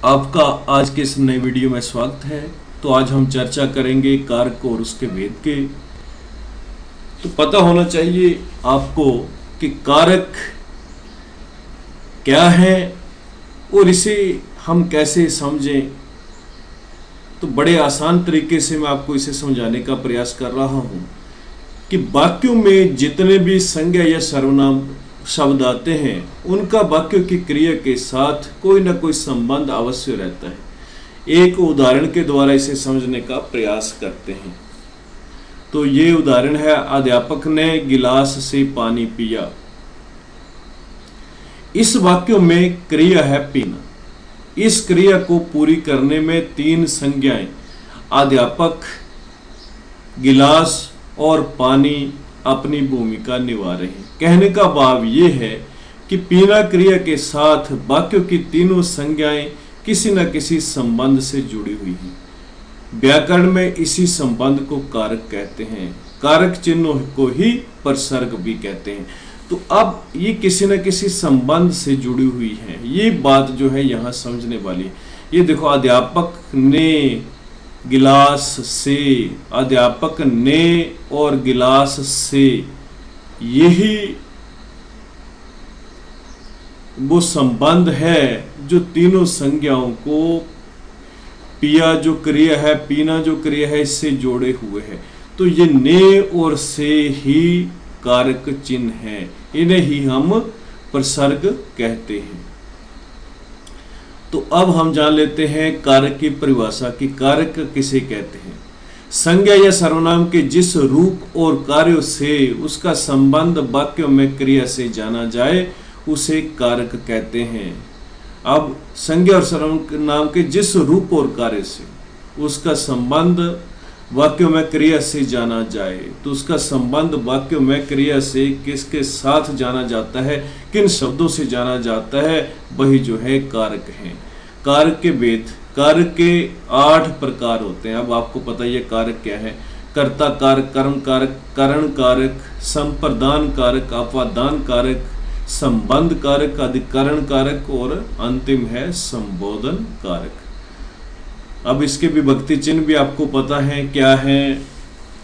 आपका आज के इस नए वीडियो में स्वागत है। तो आज हम चर्चा करेंगे कारक और उसके भेद के। तो पता होना चाहिए आपको कि कारक क्या है और इसे हम कैसे समझें। तो बड़े आसान तरीके से मैं आपको इसे समझाने का प्रयास कर रहा हूं कि वाक्यों में जितने भी संज्ञा या सर्वनाम शब्द आते हैं उनका वाक्यों की क्रिया के साथ कोई ना कोई संबंध अवश्य रहता है। एक उदाहरण के द्वारा इसे समझने का प्रयास करते हैं। तो ये उदाहरण है, अध्यापक ने गिलास से पानी पिया। इस वाक्य में क्रिया है पीना। इस क्रिया को पूरी करने में तीन संज्ञाएं अध्यापक, गिलास और पानी अपनी भूमिका निभा रहे हैं। कहने का भाव ये है कि पीना क्रिया के साथ वाक्यों की तीनों संज्ञाएं किसी न किसी संबंध से जुड़ी हुई हैं। व्याकरण में इसी संबंध को कारक कहते हैं। कारक चिन्हों को ही प्रसर्ग भी कहते हैं। तो अब ये किसी न किसी संबंध से जुड़ी हुई है। ये बात जो है यहाँ समझने वाली। ये देखो, अध्यापक ने गिलास से, अध्यापक ने और गिलास से, यही वो संबंध है जो तीनों संज्ञाओं को पिया जो क्रिया है, पीना जो क्रिया है, इससे जोड़े हुए है। तो ये ने और से ही कारक चिन्ह है। इन्हें ही हम प्रसर्ग कहते हैं। तो अब हम जान लेते हैं कारक की परिभाषा कि कारक किसे कहते हैं। संज्ञा या सर्वनाम के जिस रूप और कार्यों से उसका संबंध वाक्यों में क्रिया से जाना जाए उसे कारक कहते हैं। अब संज्ञा और सर्वनाम के जिस रूप और कार्य से उसका संबंध वाक्यों में क्रिया से जाना जाए, तो उसका संबंध वाक्यों में क्रिया से किसके साथ जाना जाता है, किन शब्दों से जाना जाता है, वही जो है कारक है। कारक के भेद। कारक के 8 प्रकार होते हैं। अब आपको पता है कारक क्या है। कर्ता कारक, कर्म कारक, करण कारक, संप्रदान कारक, अपादान कारक, संबंध कारक, अधिकरण कारक और अंतिम है संबोधन कारक। अब इसके विभक्ति चिन्ह भी आपको पता है क्या है।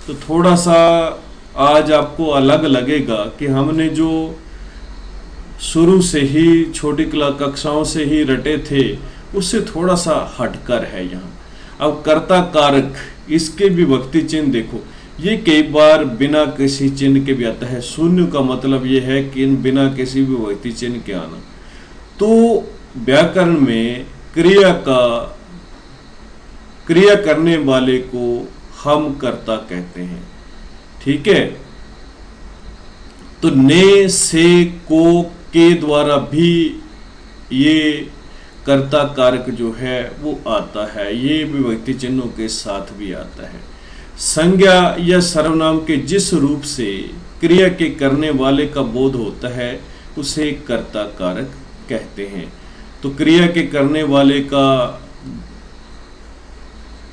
तो थोड़ा सा आज आपको अलग लगेगा कि हमने जो शुरू से ही छोटी कक्षाओं से ही रटे थे उससे थोड़ा सा हटकर है यहाँ। अब कर्ता कारक, इसके विभक्ति चिन्ह देखो, ये कई बार बिना किसी चिन्ह के भी आता है। शून्य का मतलब ये है कि बिना किसी विभक्ति चिन्ह के आना। तो व्याकरण में क्रिया करने वाले को हम कर्ता कहते हैं। ठीक है। तो ने, से, को, के द्वारा भी ये कर्ता कारक जो है वो आता है। ये विभक्ति चिन्हों के साथ भी आता है। संज्ञा या सर्वनाम के जिस रूप से क्रिया के करने वाले का बोध होता है उसे कर्ता कारक कहते हैं। तो क्रिया के करने वाले का,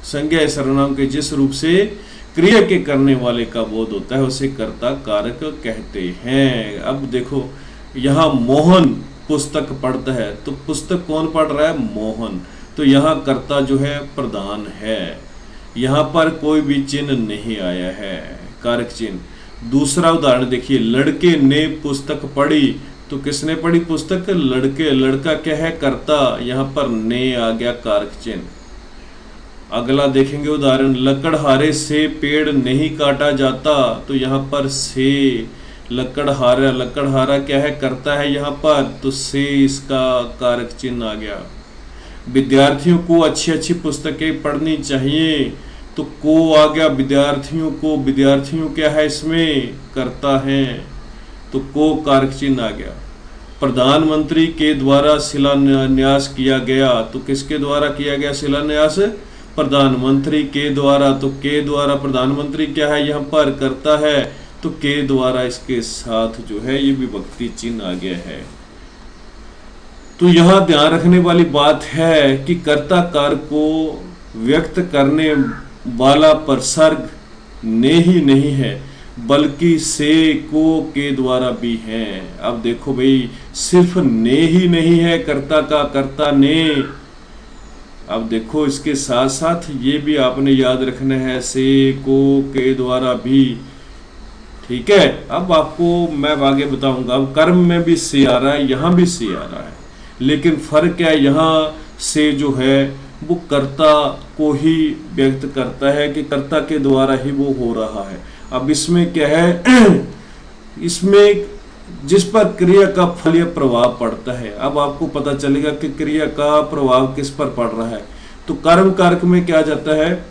संज्ञा या सर्वनाम के जिस रूप से क्रिया के करने वाले का बोध होता है उसे कर्ता कारक कहते हैं। अब देखो, यहाँ मोहन पुस्तक पढ़ता है, तो पुस्तक कौन पढ़ रहा है? मोहन। तो यहाँ कर्ता जो है प्रधान है। यहाँ पर कोई भी चिन्ह नहीं आया है, कारक चिन्ह। दूसरा उदाहरण देखिए, लड़के ने पुस्तक पढ़ी। तो किसने पढ़ी पुस्तक? लड़के। लड़का क्या है? कर्ता। यहाँ पर ने आ गया, कारक चिन्ह। अगला देखेंगे उदाहरण, लकड़हारे से पेड़ नहीं काटा जाता। तो यहाँ पर से, लकड़हारा, लकड़हारा क्या है? कर्ता है यहाँ पर, तो से इसका कारक चिन्ह आ गया। विद्यार्थियों को अच्छी अच्छी पुस्तकें पढ़नी चाहिए। तो को आ गया विद्यार्थियों को। विद्यार्थियों क्या है इसमें? कर्ता है, तो को कारक चिन्ह आ गया। प्रधानमंत्री के द्वारा शिलान्यास किया गया। तो किसके द्वारा किया गया शिलान्यास? प्रधानमंत्री के द्वारा। तो के द्वारा, प्रधानमंत्री क्या है यहाँ पर? कर्ता है, तो के द्वारा इसके साथ जो है ये विभक्ति चिन्ह आ गया है। तो यहाँ ध्यान रखने वाली बात है कि कर्ता कारक को व्यक्त करने वाला प्रसर्ग ने ही नहीं है बल्कि से, को, के द्वारा भी है। अब देखो भाई, सिर्फ ने ही नहीं है कर्ता का, कर्ता ने अब देखो इसके साथ साथ ये भी आपने याद रखना है, से, को, के द्वारा भी। ठीक है, अब आपको मैं आगे बताऊंगा। अब कर्म में भी से आ रहा है, यहां भी से आ रहा है, लेकिन फर्क क्या है, यहां से जो है वो कर्ता को ही व्यक्त करता है कि कर्ता के द्वारा ही वो हो रहा है। अब इसमें क्या है इसमें जिस पर क्रिया का फल या प्रभाव पड़ता है, अब आपको पता चलेगा कि क्रिया का प्रभाव किस पर पड़ रहा है। तो कर्म कारक में क्या जाता है,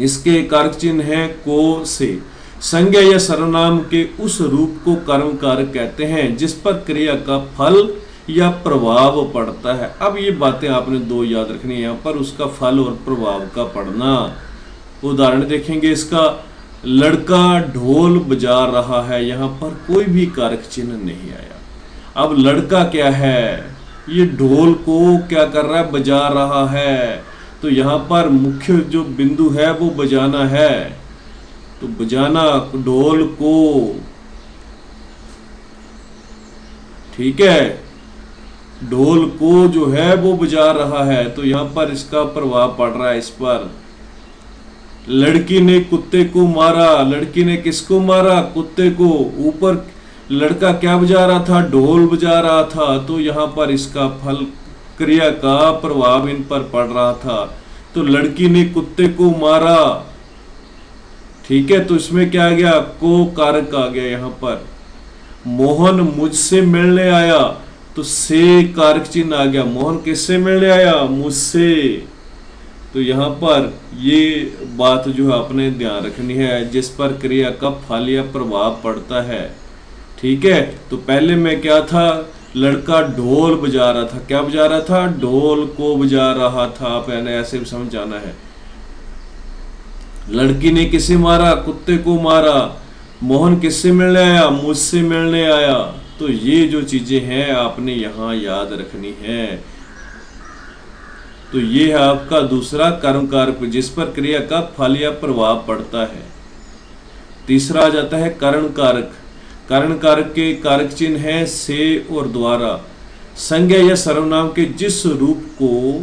इसके कारक चिन्ह है को, से। संज्ञा या सर्वनाम के उस रूप को कर्म कारक कहते हैं जिस पर क्रिया का फल या प्रभाव पड़ता है। अब ये बातें आपने दो याद रखनी है यहाँ पर, उसका फल और प्रभाव का पड़ना। उदाहरण देखेंगे इसका, लड़का ढोल बजा रहा है, यहाँ पर कोई भी कारक चिन्ह नहीं आया। अब लड़का क्या है, ये ढोल को क्या कर रहा है, बजा रहा है। तो यहाँ पर मुख्य जो बिंदु है वो बजाना है, तो बजाना ढोल को। ठीक है, ढोल को जो है वो बजा रहा है, तो यहां पर इसका प्रभाव पड़ रहा है इस पर। लड़की ने कुत्ते को मारा, लड़की ने किसको मारा, कुत्ते को। ऊपर लड़का क्या बजा रहा था, ढोल बजा रहा था, तो यहां पर इसका फल क्रिया का प्रभाव इन पर पड़ रहा था। तो लड़की ने कुत्ते को मारा। ठीक है, तो इसमें क्या आ गया, को कारक आ गया यहां पर। मोहन मुझसे मिलने आया, तो से कारक चिन्ह आ गया। मोहन किससे मिलने आया, मुझसे। तो यहां पर ये बात जो है आपने ध्यान रखनी है, जिस पर क्रिया का फल या प्रभाव पड़ता है। ठीक है, तो पहले में क्या था, लड़का ढोल बजा रहा था, क्या बजा रहा था, ढोल को बजा रहा था। पहले ऐसे भी समझ आना है। लड़की ने किसे मारा, कुत्ते को मारा। मोहन किससे मिलने आया, मुझसे मिलने आया। तो ये जो चीजें हैं आपने यहां याद रखनी है। तो ये है आपका दूसरा कर्म कारक जिस पर क्रिया का फल या प्रभाव पड़ता है। तीसरा आ जाता है करण कारक। करण कारक के कारक चिन्ह है से और द्वारा। संज्ञा या सर्वनाम के जिस रूप को,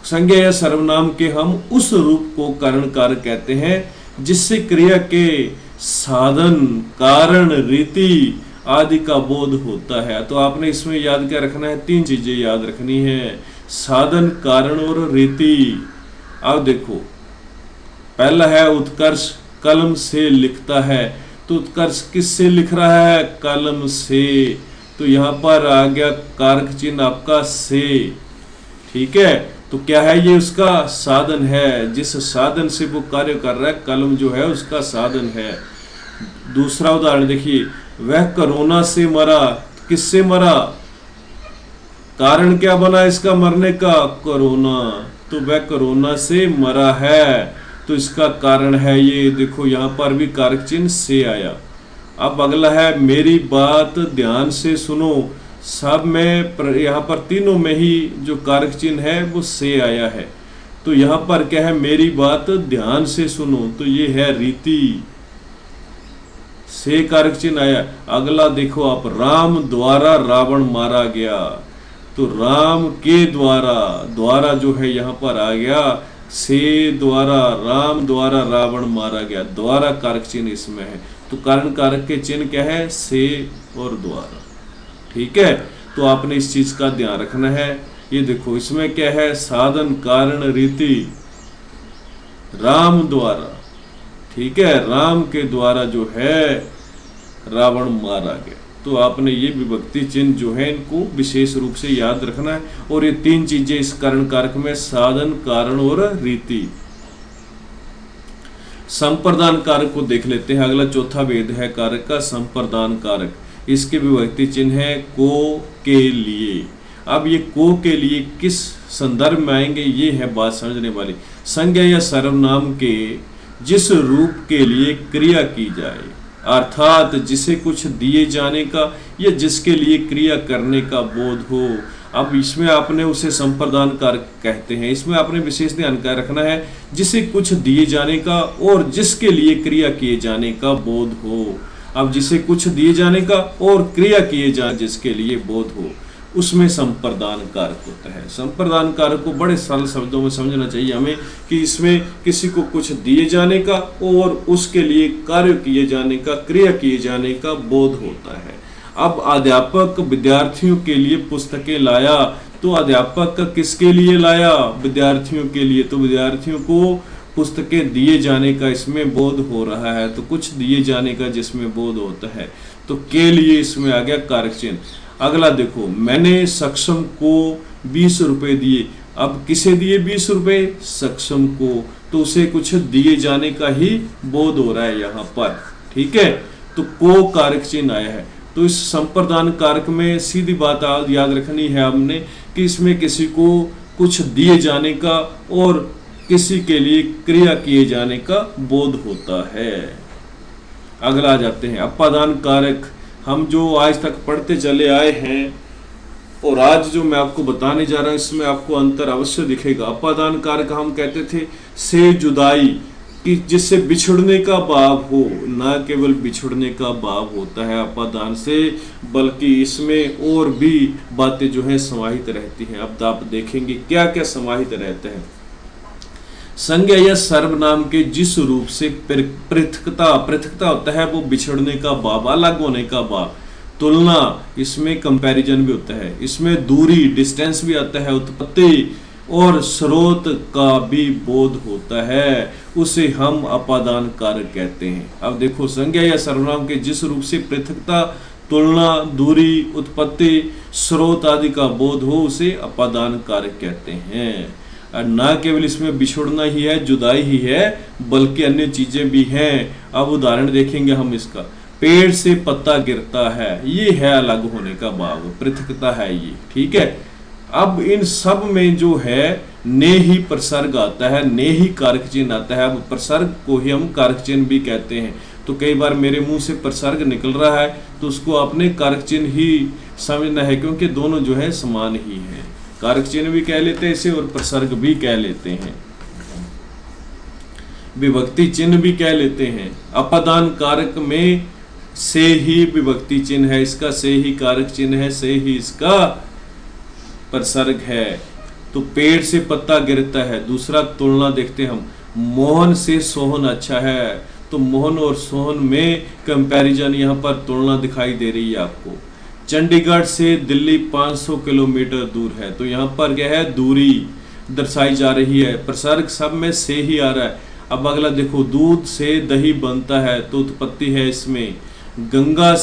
संज्ञा या सर्वनाम के हम उस रूप को करण कारक कहते हैं जिससे क्रिया के साधन, कारण, रीति आदि का बोध होता है। तो आपने इसमें याद क्या रखना है, तीन चीजें याद रखनी है, साधन, कारण और रीति। अब देखो, पहला है उत्कर्ष, कलम से लिखता है। तो उत्कर्ष किससे लिख रहा है, कलम से। तो यहां पर आ गया कारक चिन्ह आपका से। ठीक है, तो क्या है, ये उसका साधन है, जिस साधन से वो कार्य कर रहा है, कलम जो है उसका साधन है। दूसरा उदाहरण देखिए, वह कोरोना से मरा। किससे मरा, कारण क्या बना इसका मरने का, कोरोना। तो वह कोरोना से मरा है, तो इसका कारण है ये। देखो यहां पर भी कारक चिन्ह से आया। अब अगला है मेरी बात ध्यान से सुनो। सब में यहाँ पर तीनों में ही जो कारक चिन्ह है वो से आया है। तो यहाँ पर क्या है, मेरी बात ध्यान से सुनो, तो ये है रीति, से कारक चिन्ह आया। अगला देखो आप, राम द्वारा रावण मारा गया। तो राम के द्वारा, द्वारा जो है यहाँ पर आ गया से द्वारा, राम द्वारा रावण मारा गया, द्वारा कारक चिन्ह इसमें है। तो कारण कारक के चिन्ह क्या है, से और द्वारा। ठीक है, तो आपने इस चीज का ध्यान रखना है। ये देखो इसमें क्या है, साधन, कारण, रीति, राम द्वारा। ठीक है, राम के द्वारा जो है रावण मारा गया। तो आपने ये विभक्ति चिन्ह जो है इनको विशेष रूप से याद रखना है। और ये तीन चीजें इस कारण कारक में, साधन, कारण और रीति। संप्रदान कारक को देख लेते हैं। अगला चौथा भेद है कारक का, संप्रदान कारक। इसके विभक्ति चिन्ह है को, के लिए। अब ये को के लिए किस संदर्भ में आएंगे, ये है बात समझने वाली। संज्ञा या सर्वनाम के जिस रूप के लिए क्रिया की जाए, अर्थात जिसे कुछ दिए जाने का या जिसके लिए क्रिया करने का बोध हो। अब इसमें आपने उसे संप्रदान कारक कहते हैं। इसमें आपने विशेष ध्यान रखना है, जिसे कुछ दिए जाने का और जिसके लिए क्रिया किए जाने का बोध हो। अब जिसे कुछ दिए जाने का और क्रिया किए जाए जिसके लिए बोध हो। उसमें संप्रदान कारक होता है। संप्रदान कारक को बड़े सरल शब्दों में समझना चाहिए हमें कि इसमें किसी को कुछ दिए जाने का और उसके लिए कार्य किए जाने का, क्रिया किए जाने का बोध होता है। अब अध्यापक विद्यार्थियों के लिए पुस्तकें लाया, तो अध्यापक किसके लिए लाया? विद्यार्थियों के लिए। तो विद्यार्थियों को पुस्तकें दिए जाने का इसमें बोध हो रहा है, तो कुछ दिए जाने का जिसमें बोध होता है, तो के लिए इसमें आ गया कारक चिन्ह। अगला देखो, मैंने सक्षम को 20 रुपए दिए। अब किसे दिए 20 रुपए? सक्षम को, तो उसे कुछ दिए जाने का ही बोध हो रहा है यहाँ पर, ठीक है। तो को कारक चिन्ह आया है। तो इस संप्रदान कारक में सीधी बात याद रखनी है हमने कि इसमें किसी को कुछ दिए जाने का और किसी के लिए क्रिया किए जाने का बोध होता है। अगला आ जाते हैं अपादान कारक। हम जो आज तक पढ़ते चले आए हैं और आज जो मैं आपको बताने जा रहा हूं इसमें आपको अंतर अवश्य दिखेगा। अपादान कारक हम कहते थे से जुदाई, कि जिससे बिछड़ने का भाव हो, ना केवल बिछड़ने का भाव होता है अपादान से, बल्कि इसमें और भी बातें जो है समाहित रहती हैं। अब आप देखेंगे क्या क्या समाहित रहते हैं। संज्ञा या सर्वनाम के जिस रूप से पृथकता होता है वो बिछड़ने का भाव, अलग होने का भाव। तुलना, इसमें कंपैरिजन भी होता है। इसमें दूरी, डिस्टेंस भी आता है। उत्पत्ति और स्रोत का भी बोध होता है, उसे हम अपादान कारक कहते हैं। अब देखो, संज्ञा या सर्वनाम के जिस रूप से पृथकता, तुलना, दूरी, उत्पत्ति, स्रोत आदि का बोध हो उसे अपादान कारक कहते हैं। और ना केवल इसमें बिछुड़ना ही है, जुदाई ही है, बल्कि अन्य चीजें भी हैं। अब उदाहरण देखेंगे हम इसका। पेड़ से पत्ता गिरता है, ये है अलग होने का भाव, पृथकता है ये, ठीक है। अब इन सब में जो है ने ही प्रसर्ग आता है, ने ही कारक चिन्ह आता है। अब प्रसर्ग को ही हम कारक चिन्ह भी कहते हैं। तो कई बार मेरे मुंह से प्रसर्ग निकल रहा है तो उसको आपने कारक चिन्ह ही समझना है, क्योंकि दोनों जो है समान ही हैं। कारक चिन्ह भी कह लेते हैं इसे और प्रसर्ग भी कह लेते हैं, विभक्ति चिन्ह भी कह लेते हैं। अपादान कारक में से ही विभक्ति चिन्ह है, इसका से ही कारक चिन्ह है, से ही इसका प्रसर्ग है। तो पेड़ से पत्ता गिरता है। दूसरा तुलना देखते हैं हम, मोहन से सोहन अच्छा है। तो मोहन और सोहन में कंपैरिजन, यहाँ पर तुलना दिखाई दे रही है आपको। चंडीगढ़ से दिल्ली 500 किलोमीटर दूर है, तो यहाँ पर क्या है, दूरी दर्शाई जा रही है। प्रसर्ग सब में से ही आ रहा है। अब अगला देखो, दूध से दही बनता है, तो उत्पत्ति है इसमें। गंगा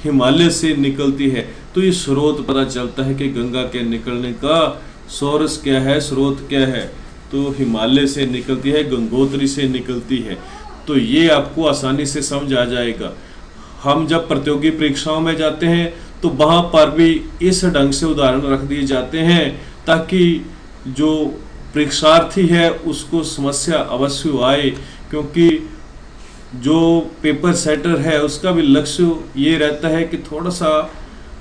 हिमालय से निकलती है, तो ये स्रोत पता चलता है कि गंगा के निकलने का सोर्स क्या है, स्रोत क्या है, तो हिमालय से निकलती है, गंगोत्री से निकलती है। तो ये आपको आसानी से समझ आ जाएगा। हम जब प्रतियोगी परीक्षाओं में जाते हैं तो वहाँ पर भी इस ढंग से उदाहरण रख दिए जाते हैं ताकि जो परीक्षार्थी है उसको समस्या अवश्य आए, क्योंकि जो पेपर सेटर है उसका भी लक्ष्य ये रहता है कि थोड़ा सा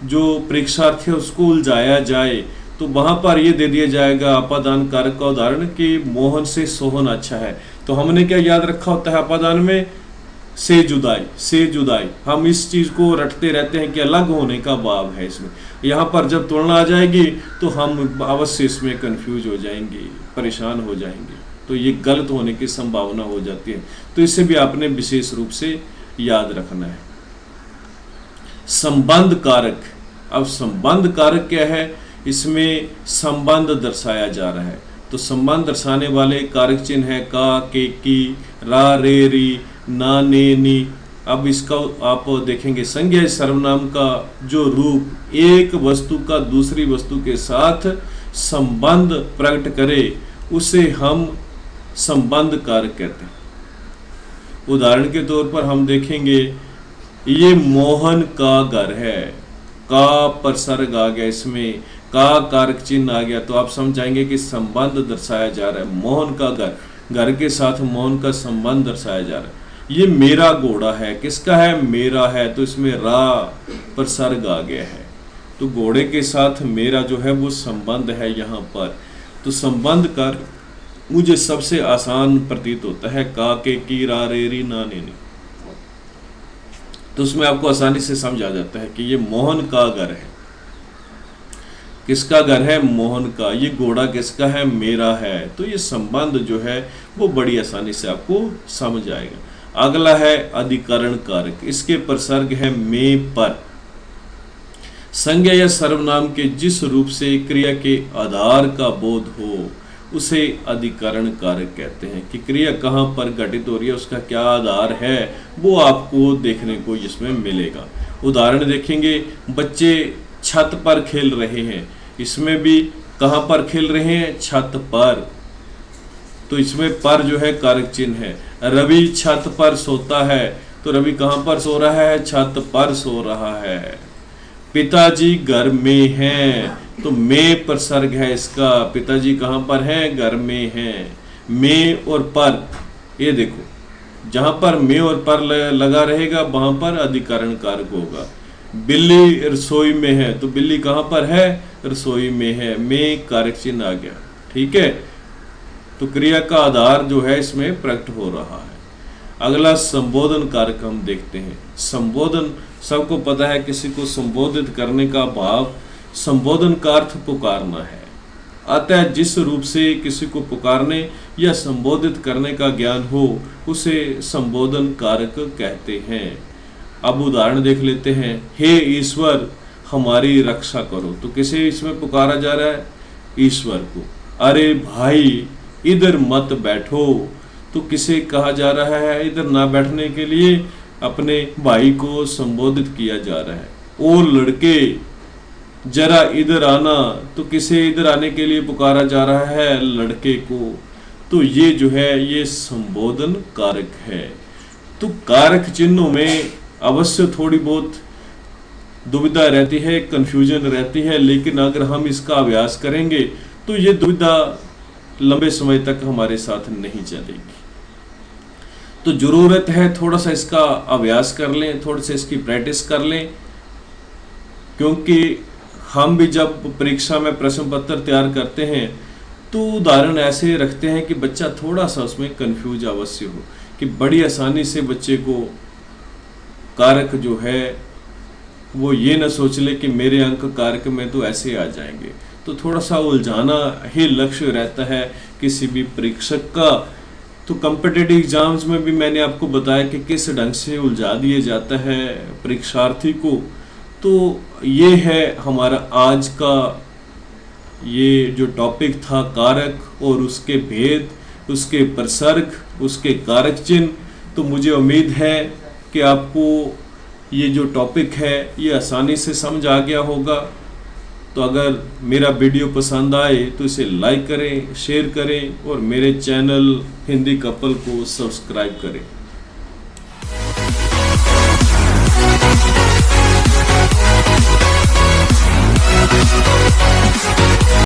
जो परीक्षार्थी है उसको उलझाया जाए। तो वहाँ पर ये दे दिया जाएगा अपादान कारक का उदाहरण कि मोहन से सोहन अच्छा है। तो हमने क्या याद रखा होता है अपादान में, से जुदाई, से जुदाई। हम इस चीज को रटते रहते हैं कि अलग होने का भाव है इसमें। यहाँ पर जब तुलना आ जाएगी तो हम अवश्य इसमें कंफ्यूज हो जाएंगे, परेशान हो जाएंगे, तो ये गलत होने की संभावना हो जाती है। तो इसे भी आपने विशेष रूप से याद रखना है। संबंध कारक। अब संबंध कारक क्या है, इसमें संबंध दर्शाया जा रहा है। तो संबंध दर्शाने वाले कारक चिन्ह है का, के, की, रा, रे, री, ना, ने, नी। अब इसका आप देखेंगे, संज्ञा सर्वनाम का जो रूप एक वस्तु का दूसरी वस्तु के साथ संबंध प्रकट करे उसे हम संबंध कारक कहते हैं। उदाहरण के तौर पर हम देखेंगे, ये मोहन का घर है, का प्रसर्ग आ गया, इसमें का कारक चिन्ह आ गया, तो आप समझाएंगे कि संबंध दर्शाया जा रहा है। मोहन का घर, घर के साथ मोहन का संबंध दर्शाया जा रहा है। ये मेरा घोड़ा है, किसका है, मेरा है, तो इसमें रा प्रसर्ग आ गया है। तो घोड़े के साथ मेरा जो है वो संबंध है यहाँ पर। तो संबंध कर मुझे सबसे आसान प्रतीत होता है का, के, की, रा, रे, री, ना, ने, नी। तो उसमें आपको आसानी से समझ आ जाता है कि ये मोहन का घर है। किसका घर है? मोहन का। ये घोड़ा किसका है? मेरा है। तो ये संबंध जो है वो बड़ी आसानी से आपको समझ आएगा। अगला है अधिकरण कारक। इसके प्रसर्ग है में पर। संज्ञा या सर्वनाम के जिस रूप से क्रिया के आधार का बोध हो उसे अधिकरण कारक कहते हैं। कि क्रिया कहाँ पर घटित हो रही है, उसका क्या आधार है, वो आपको देखने को इसमें मिलेगा। उदाहरण देखेंगे, बच्चे छत पर खेल रहे हैं। इसमें भी कहाँ पर खेल रहे हैं? छत पर। तो इसमें पर जो है कारक चिन्ह है। रवि छत पर सोता है, तो रवि कहाँ पर सो रहा है? छत पर सो रहा है। पिताजी घर में हैं, तो में प्रसर्ग है इसका। पिताजी कहाँ पर हैं? घर में हैं। में और पर, ये देखो, जहां पर में और पर लगा रहेगा वहां पर अधिकरण कारक होगा। बिल्ली रसोई में है, तो बिल्ली कहाँ पर है? रसोई में है। में कारक चिन्ह आ गया। ठीक है, तो क्रिया का आधार जो है इसमें प्रकट हो रहा है। अगला संबोधन कारक हम देखते हैं। संबोधन, सबको पता है किसी को संबोधित करने का भाव, संबोधन का अर्थ पुकारना है। अतः जिस रूप से किसी को पुकारने या संबोधित करने का ज्ञान हो उसे संबोधन कारक कहते हैं। अब उदाहरण देख लेते हैं। हे ईश्वर हमारी रक्षा करो, तो किसे इसमें पुकारा जा रहा है? ईश्वर को। अरे भाई इधर मत बैठो, तो किसे कहा जा रहा है? इधर ना बैठने के लिए अपने भाई को संबोधित किया जा रहा है। ओ लड़के जरा इधर आना, तो किसे इधर आने के लिए पुकारा जा रहा है? लड़के को। तो ये जो है ये संबोधन कारक है। तो कारक चिन्हों में अवश्य थोड़ी बहुत दुविधा रहती है, कंफ्यूजन रहती है, लेकिन अगर हम इसका अभ्यास करेंगे तो ये दुविधा लंबे समय तक हमारे साथ नहीं चलेगी। तो जरूरत है थोड़ा सा इसका अभ्यास कर लें, थोड़ा सा इसकी प्रैक्टिस कर लें, क्योंकि हम भी जब परीक्षा में प्रश्न पत्र तैयार करते हैं तो उदाहरण ऐसे रखते हैं कि बच्चा थोड़ा सा उसमें कंफ्यूज अवश्य हो, कि बड़ी आसानी से बच्चे को कारक जो है वो ये न सोच ले कि मेरे अंक कारक में तो ऐसे आ जाएंगे। तो थोड़ा सा उलझाना ही लक्ष्य रहता है किसी भी परीक्षक का। तो कॉम्पिटिटिव एग्जाम्स में भी मैंने आपको बताया कि किस ढंग से उलझा दिया जाता है परीक्षार्थी को। तो ये है हमारा आज का ये जो टॉपिक था, कारक और उसके भेद, उसके प्रसर्ग, उसके कारक चिन्ह। तो मुझे उम्मीद है कि आपको ये जो टॉपिक है ये आसानी से समझ आ गया होगा। तो अगर मेरा वीडियो पसंद आए तो इसे लाइक करें, शेयर करें और मेरे चैनल हिंदी कपल को सब्सक्राइब करें।